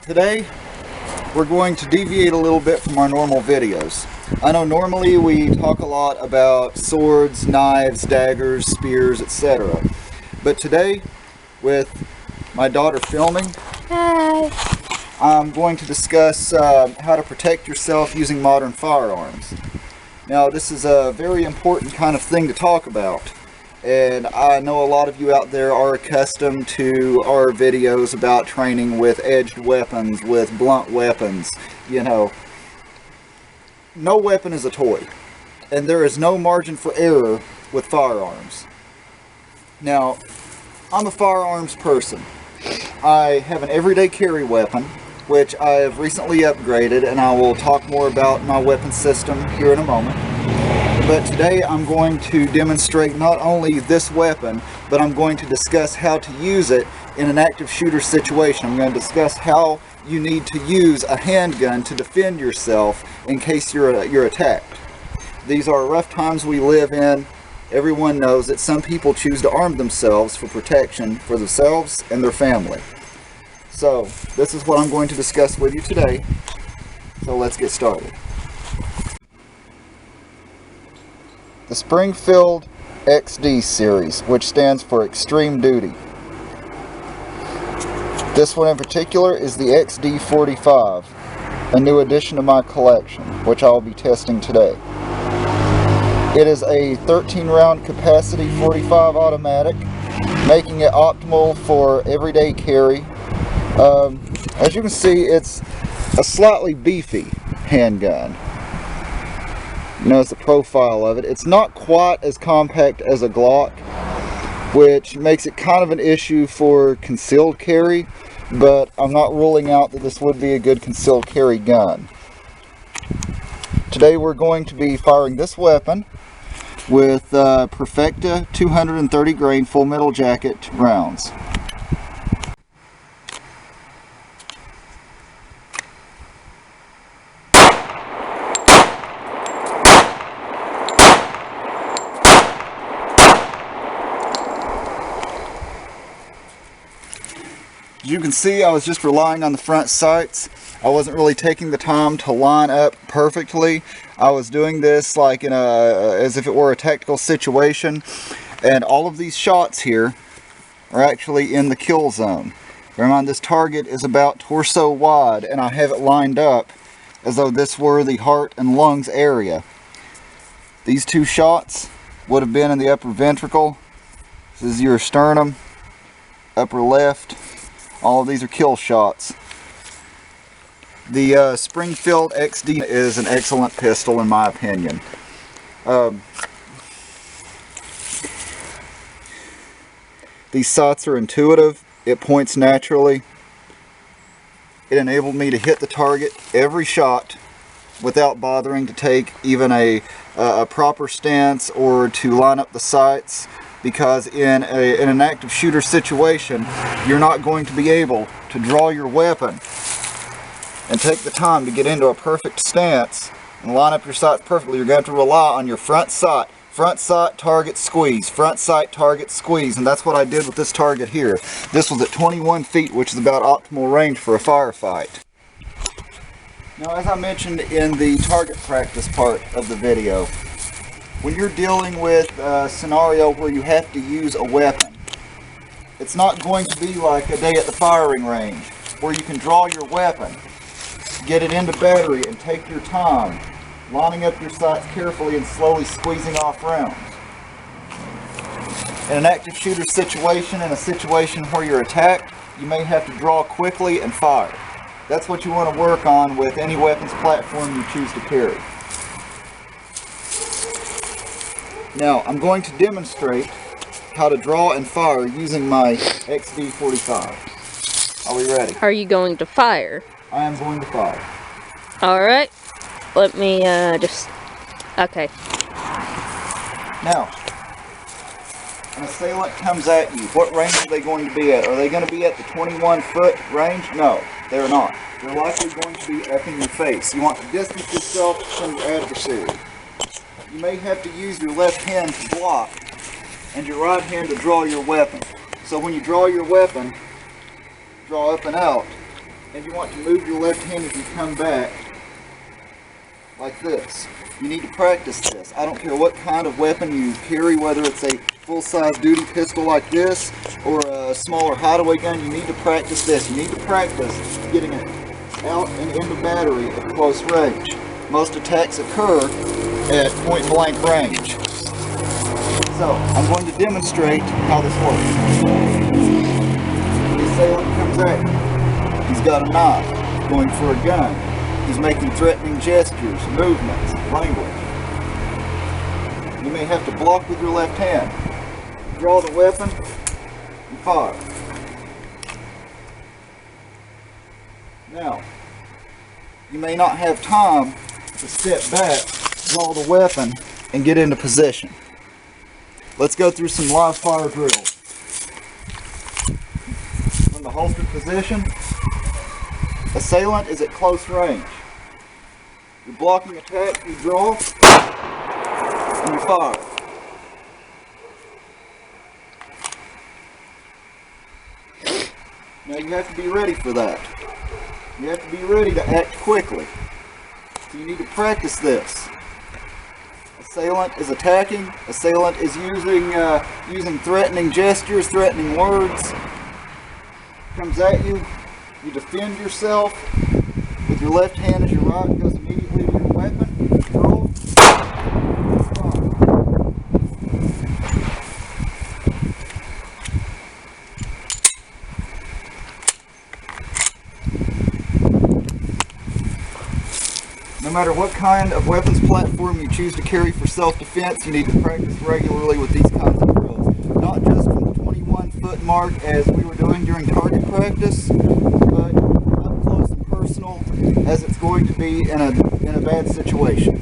Today we're going to deviate a little bit from our normal videos. I know normally we talk a lot about swords, knives, daggers, spears, etc. But today, with my daughter filming, hi, I'm going to discuss how to protect yourself using modern firearms. Now, this is a very important kind of thing to talk about. And I know a lot of you out there are accustomed to our videos about training with edged weapons, with blunt weapons. You know, no weapon is a toy. And there is no margin for error with firearms. Now, I'm a firearms person. I have an everyday carry weapon, which I have recently upgraded, and I will talk more about my weapon system here in a moment. But today I'm going to demonstrate not only this weapon, but I'm going to discuss how to use it in an active shooter situation. I'm going to discuss how you need to use a handgun to defend yourself in case you're attacked. These are rough times we live in. Everyone knows that some people choose to arm themselves for protection for themselves and their family. So this is what I'm going to discuss with you today. So let's get started. The Springfield XD series, which stands for Extreme Duty. This one in particular is the XD45, a new addition to my collection, which I'll be testing today. It is a 13 round capacity 45 automatic, making it optimal for everyday carry. As you can see, it's a slightly beefy handgun. Notice the profile of it. It's not quite as compact as a Glock, which makes it kind of an issue for concealed carry, but I'm not ruling out that this would be a good concealed carry gun. Today we're going to be firing this weapon with Perfecta 230 grain full metal jacket rounds. As you can see, I was just relying on the front sights. I wasn't really taking the time to line up perfectly. I was doing this like in as if it were a tactical situation. And all of these shots here are actually in the kill zone. Bear in mind, this target is about torso wide, and I have it lined up as though this were the heart and lungs area. These two shots would have been in the upper ventricle. This is your sternum, upper left. All of these are kill shots. The Springfield XD is an excellent pistol in my opinion. These sights are intuitive. It points naturally. It enabled me to hit the target every shot without bothering to take even a proper stance or to line up the sights. Because in an active shooter situation, you're not going to be able to draw your weapon and take the time to get into a perfect stance and line up your sights perfectly. You're going to have to rely on your front sight. Front sight, target, squeeze. Front sight, target, squeeze. And that's what I did with this target here. This was at 21 feet, which is about optimal range for a firefight. Now, as I mentioned in the target practice part of the video, when you're dealing with a scenario where you have to use a weapon, it's not going to be like a day at the firing range where you can draw your weapon, get it into battery, and take your time, lining up your sights carefully and slowly squeezing off rounds. In an active shooter situation, in a situation where you're attacked, you may have to draw quickly and fire. That's what you want to work on with any weapons platform you choose to carry. Now, I'm going to demonstrate how to draw and fire using my XD45. Are we ready? are you going to fire? I am going to fire. Alright, let me okay. Now, an assailant comes at you. What range are they going to be at? Are they going to be at the 21-foot range? No, they're not. They're likely going to be up in your face. You want to distance yourself from your adversary. You may have to use your left hand to block and your right hand to draw your weapon. So when you draw your weapon, draw up and out, and you want to move your left hand as you come back like this. You need to practice this. I don't care what kind of weapon you carry, whether it's a full-size duty pistol like this or a smaller hideaway gun. You need to practice this. You need to practice getting it out and into battery at close range. Most attacks occur at point-blank range. So, I'm going to demonstrate how this works. The assailant comes at you. He's got a knife. He's going for a gun. He's making threatening gestures, movements, language. You may have to block with your left hand. Draw the weapon and fire. Now, you may not have time to step back, draw the weapon, and get into position. Let's go through some live fire drills. From the holstered position, assailant is at close range. You're blocking attack, you draw, and you fire. Now you have to be ready for that. You have to be ready to act quickly. So you need to practice this. Assailant is attacking. Assailant is using threatening gestures, threatening words. Comes at you. You defend yourself with your left hand as your right goes immediately to your weapon. Draw. Fire. No matter what kind of weapons platform you choose to carry for self-defense, you need to practice regularly with these kinds of drills. Not just from the 21-foot mark as we were doing during target practice, but up close and personal as it's going to be in a bad situation.